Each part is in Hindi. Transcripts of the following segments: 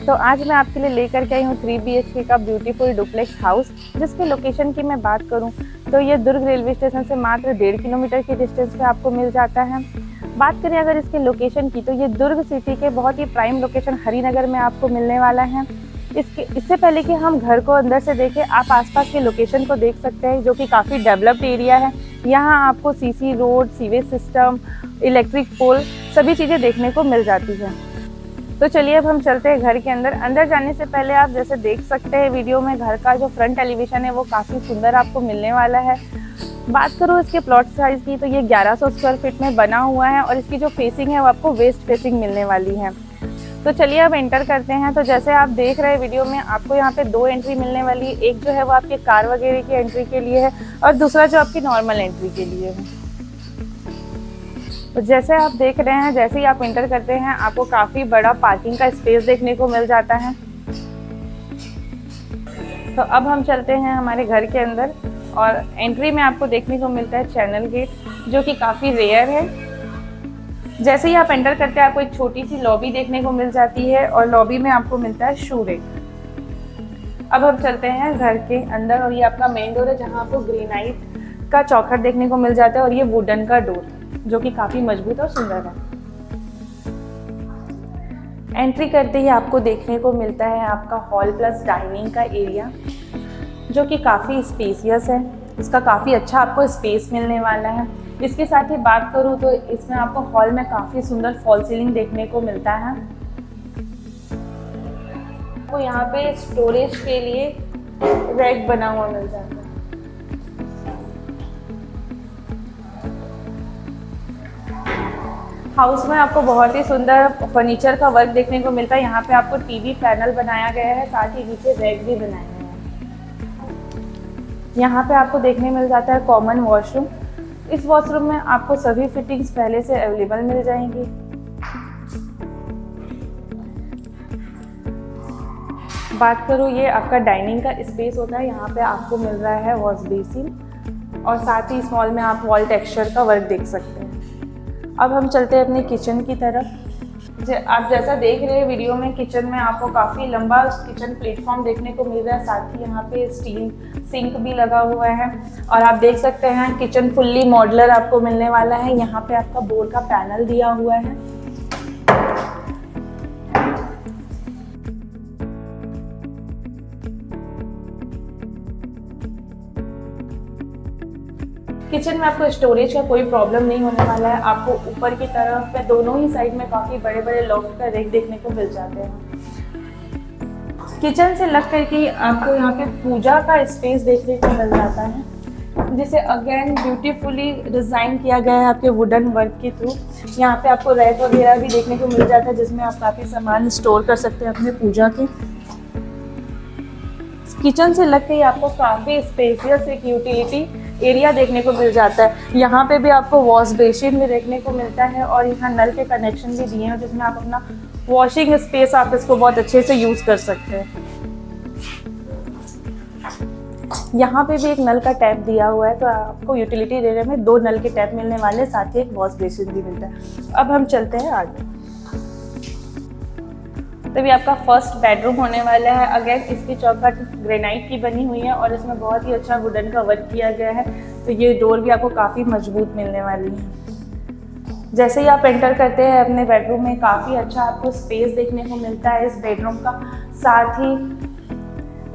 तो आज मैं आपके लिए लेकर के आई हूँ 3 BHK का ब्यूटीफुल डुप्लेक्स हाउस, जिसके लोकेशन की मैं बात करूँ तो ये दुर्ग रेलवे स्टेशन से मात्र 1.5 किलोमीटर की डिस्टेंस पे आपको मिल जाता है। बात करें अगर इसके लोकेशन की तो ये दुर्ग सिटी के बहुत ही प्राइम लोकेशन हरिनगर में आपको मिलने वाला है। इससे पहले कि हम घर को अंदर से देखें, आप आसपास के लोकेशन को देख सकते हैं जो कि काफ़ी डेवलप्ड एरिया है। यहाँ आपको CC road, sewage system, electric pole सभी चीज़ें देखने को मिल जाती है। तो चलिए अब हम चलते हैं घर के अंदर। अंदर जाने से पहले आप जैसे देख सकते हैं वीडियो में, घर का जो फ्रंट एलिवेशन है वो काफ़ी सुंदर आपको मिलने वाला है। बात करूँ इसके प्लॉट साइज़ की तो ये 1100 स्क्वायर फीट में बना हुआ है और इसकी जो फेसिंग है वो आपको वेस्ट फेसिंग मिलने वाली है। तो चलिए अब एंटर करते हैं। तो जैसे आप देख रहे हैं वीडियो में, आपको यहाँ पे 2 एंट्री मिलने वाली है। एक जो है वो आपके कार वगैरह की एंट्री के लिए है और दूसरा जो आपकी नॉर्मल एंट्री के लिए है। तो जैसे आप देख रहे हैं, जैसे ही आप एंटर करते हैं आपको काफ़ी बड़ा पार्किंग का स्पेस देखने को मिल जाता है। तो अब हम चलते हैं हमारे घर के अंदर और एंट्री में आपको देखने को मिलता है चैनल गेट, जो कि काफ़ी रेयर है। जैसे ही आप एंटर करते हैं आपको एक छोटी सी लॉबी देखने को मिल जाती है और लॉबी में आपको मिलता है शू रैक। अब हम चलते हैं घर के अंदर और ये आपका मेन डोर है, जहाँ आपको ग्रेनाइट का चौखट देखने को मिल जाता है और ये वुडन का डोर जो कि काफ़ी मजबूत और सुंदर है। एंट्री करते ही आपको देखने को मिलता है आपका हॉल प्लस डाइनिंग का एरिया, जो कि काफ़ी स्पेसियस है। इसका काफ़ी अच्छा आपको स्पेस मिलने वाला है। इसके साथ ही बात करूँ तो इसमें आपको हॉल में काफ़ी सुंदर फॉल सीलिंग देखने को मिलता है। आपको यहाँ पे स्टोरेज के लिए रैक बना हुआ मिल जाता है। हाउस में आपको बहुत ही सुंदर फर्नीचर का वर्क देखने को मिलता है। यहाँ पे आपको टीवी पैनल बनाया गया है, साथ ही नीचे रैक भी बनाया गया है। यहाँ पे आपको देखने मिल जाता है कॉमन वॉशरूम। इस वॉशरूम में आपको सभी फिटिंग्स पहले से अवेलेबल मिल जाएंगी। बात करूँ, ये आपका डाइनिंग का स्पेस होता है। यहाँ पे आपको मिल रहा है वॉश बेसिन और साथ ही इस मॉल में आप वॉल टेक्सचर का वर्क देख सकते हैं। अब हम चलते हैं अपने किचन की तरफ। आप जैसा देख रहे हैं वीडियो में, किचन में आपको काफ़ी लंबा किचन प्लेटफॉर्म देखने को मिल रहा है। साथ ही यहाँ पे स्टील सिंक भी लगा हुआ है और आप देख सकते हैं किचन फुल्ली मॉड्यूलर आपको मिलने वाला है। यहाँ पे आपका बोर का पैनल दिया हुआ है। किचन में आपको स्टोरेज का कोई प्रॉब्लम नहीं होने वाला है। आपको ऊपर की तरफ में दोनों ही साइड में काफ़ी बड़े बड़े लॉफ्ट का रैक देखने को मिल जाते हैं। किचन से लग करके आपको यहाँ पे पूजा का स्पेस देखने को मिल जाता है, जिसे अगेन ब्यूटीफुली डिज़ाइन किया गया है आपके वुडन वर्क के थ्रू। यहाँ पे आपको रैक वगैरह भी देखने को मिल जाता है, जिसमें आप काफ़ी सामान स्टोर कर सकते हैं अपने पूजा के। किचन से लग के आपको काफ़ी स्पेसियस एक यूटिलिटी एरिया देखने को मिल जाता है। यहाँ पे भी आपको वॉश बेसिन भी देखने को मिलता है और यहाँ नल के कनेक्शन भी दिए हैं, जिसमें आप अपना वॉशिंग स्पेस आप इसको बहुत अच्छे से यूज़ कर सकते हैं। यहाँ पे भी एक नल का टैप दिया हुआ है, तो आपको यूटिलिटी एरिया में 2 नल के टैप मिलने वाले, साथ ही एक वॉश बेसिन भी मिलता है। अब हम चलते हैं आगे। तभी आपका फर्स्ट बेडरूम होने वाला है। अगेन इसकी चौखट ग्रेनाइट की बनी हुई है और इसमें बहुत ही अच्छा वुडन का वर्क किया गया है, तो ये डोर भी आपको काफ़ी मजबूत मिलने वाली है। जैसे ही आप एंटर करते हैं अपने बेडरूम में, काफ़ी अच्छा आपको स्पेस देखने को मिलता है इस बेडरूम का। साथ ही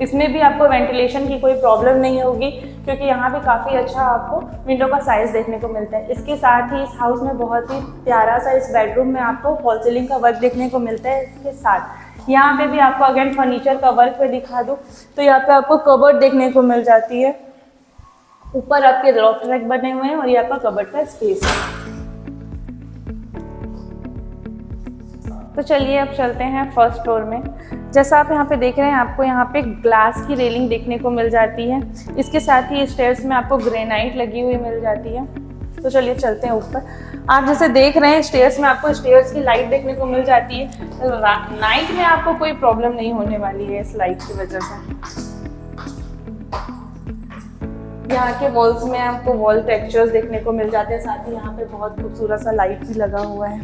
इसमें भी आपको वेंटिलेशन की कोई प्रॉब्लम नहीं होगी, क्योंकि यहाँ पे काफ़ी अच्छा आपको विंडो का साइज़ देखने को मिलता है। इसके साथ ही इस हाउस में बहुत ही प्यारा सा इस बेडरूम में आपको फॉल सीलिंग का वर्क देखने को मिलता है। इसके साथ यहाँ पे भी आपको अगेन फर्नीचर का वर्क पे दिखा दूँ तो यहाँ पे आपको कबर्ड देखने को मिल जाती है। ऊपर आपके लॉफ्ट रैक बने हुए हैं और ये आपका कबर्ड का स्पेस है। तो चलिए अब चलते हैं फर्स्ट फ्लोर में। जैसा आप यहाँ पे देख रहे हैं, आपको यहाँ पे ग्लास की रेलिंग देखने को मिल जाती है। इसके साथ ही स्टेयर्स में आपको ग्रेनाइट लगी हुई मिल जाती है। तो चलिए चलते हैं ऊपर। आप जैसे देख रहे हैं स्टेयर्स में आपको स्टेयर्स की लाइट देखने को मिल जाती है। नाइट में आपको कोई प्रॉब्लम नहीं होने वाली है इस लाइट की वजह से। यहाँ के वॉल्स में आपको वॉल टेक्सचर्स देखने को मिल जाते हैं। साथ ही यहाँ पे बहुत खूबसूरत सा लाइट भी लगा हुआ है।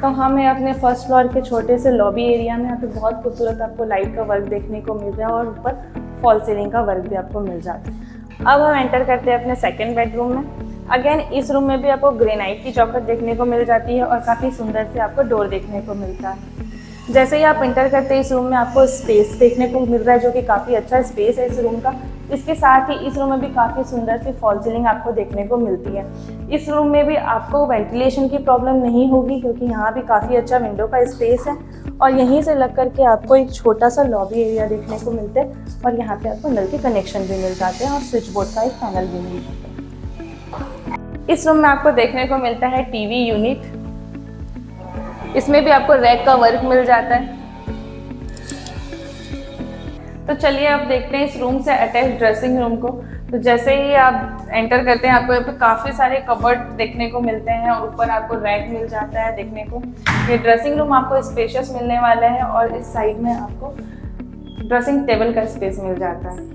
तो हमें अपने फर्स्ट फ्लोर के छोटे से लॉबी एरिया में यहाँ पे बहुत खूबसूरत आपको लाइट का वर्क देखने को मिल रहा है और ऊपर फॉल सीलिंग का वर्क भी आपको मिल जाता है। अब हम एंटर करते हैं अपने सेकंड बेडरूम में। अगेन इस रूम में भी आपको ग्रेनाइट की चौखट देखने को मिल जाती है और काफ़ी सुंदर से आपको डोर देखने को मिलता है। जैसे ही आप एंटर करते हैं इस रूम में आपको स्पेस देखने को मिल रहा है, जो कि काफ़ी अच्छा स्पेस है इस रूम का। इसके साथ ही इस रूम में भी काफ़ी सुंदर सी फॉल सीलिंग आपको देखने को मिलती है। इस रूम में भी आपको वेंटिलेशन की प्रॉब्लम नहीं होगी, क्योंकि यहाँ भी काफ़ी अच्छा विंडो का स्पेस है और यहीं से लग करके आपको एक छोटा सा लॉबी एरिया देखने को मिलता है और यहाँ पे आपको नल के कनेक्शन भी मिल जाते हैं और स्विच बोर्ड का एक पैनल भी मिल जाता है। इस रूम में आपको देखने को मिलता है टीवी यूनिट। इसमें भी आपको रैक का वर्क मिल जाता है। तो चलिए अब देखते हैं इस रूम से अटैच ड्रेसिंग रूम को। तो जैसे ही आप एंटर करते हैं आपको यहाँ पे काफ़ी सारे कबर्ड देखने को मिलते हैं और ऊपर आपको रैक मिल जाता है देखने को। ये ड्रेसिंग रूम आपको स्पेशियस मिलने वाला है और इस साइड में आपको ड्रेसिंग टेबल का स्पेस मिल जाता है।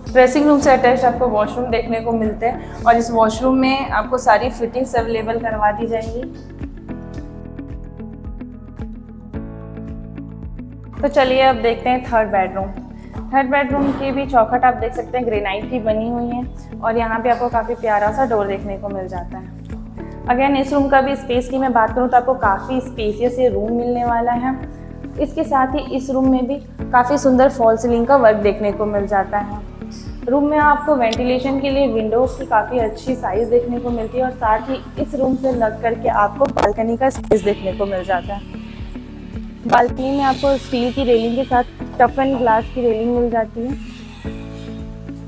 ड्रेसिंग रूम से अटैच आपको वॉशरूम देखने को मिलते हैं और इस वॉशरूम में आपको सारी फिटिंग्स अवेलेबल करवा दी जाएंगी। तो चलिए अब देखते हैं थर्ड बेडरूम। थर्ड बेडरूम की भी चौखट आप देख सकते हैं ग्रेनाइट की बनी हुई है और यहाँ पे आपको काफ़ी प्यारा सा डोर देखने को मिल जाता है। अगेन इस रूम का भी स्पेस की मैं बात करूँ तो आपको काफ़ी स्पेसियस ये रूम मिलने वाला है। इसके साथ ही इस रूम में भी काफ़ी सुंदर फॉल सीलिंग का वर्क देखने को मिल जाता है। रूम में आपको वेंटिलेशन के लिए विंडोज़ की काफ़ी अच्छी साइज़ देखने को मिलती है और साथ ही इस रूम से लग करके आपको बालकनी का स्पेस देखने को मिल जाता है। बालकनी में आपको स्टील की रेलिंग के साथ टफ एंड ग्लास की रेलिंग मिल जाती है।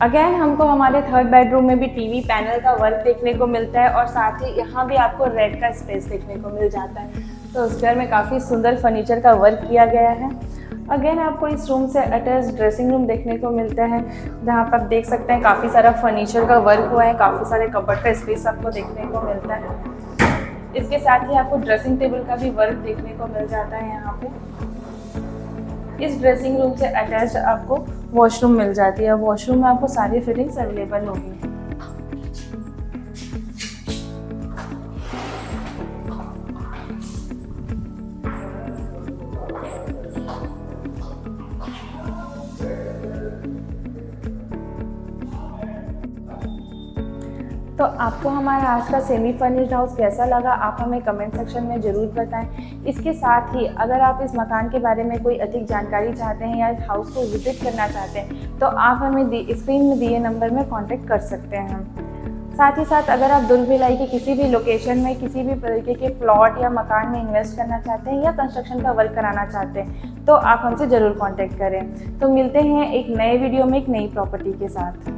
अगेन हमको हमारे थर्ड बेडरूम में भी टीवी पैनल का वर्क देखने को मिलता है और साथ ही यहाँ भी आपको रेड का स्पेस देखने को मिल जाता है। तो उस घर में काफ़ी सुंदर फर्नीचर का वर्क किया गया है। अगेन आपको इस रूम से अटैच ड्रेसिंग रूम देखने को मिलता है, जहाँ पर आप देख सकते हैं काफ़ी सारा फर्नीचर का वर्क हुआ है, काफ़ी सारे कबर्ड का स्पेस आपको देखने को मिलता है। इसके साथ ही आपको ड्रेसिंग टेबल का भी वर्क देखने को मिल जाता है यहाँ पे। इस ड्रेसिंग रूम से अटैच आपको वॉशरूम मिल जाती है। वॉशरूम में आपको सारी फिटिंग्स अवेलेबल होगी। तो आपको हमारा आज का सेमी फर्निश्ड हाउस कैसा लगा, आप हमें कमेंट सेक्शन में ज़रूर बताएं। इसके साथ ही अगर आप इस मकान के बारे में कोई अधिक जानकारी चाहते हैं या इस हाउस को विजिट करना चाहते हैं तो आप हमें स्क्रीन में दिए नंबर में कांटेक्ट कर सकते हैं। साथ ही साथ अगर आप दुर्ग भिलाई की किसी भी लोकेशन में किसी भी तरीके के प्लॉट या मकान में इन्वेस्ट करना चाहते हैं या कंस्ट्रक्शन का वर्क कराना चाहते हैं तो आप हमसे ज़रूर कॉन्टेक्ट करें। तो मिलते हैं एक नए वीडियो में एक नई प्रॉपर्टी के साथ।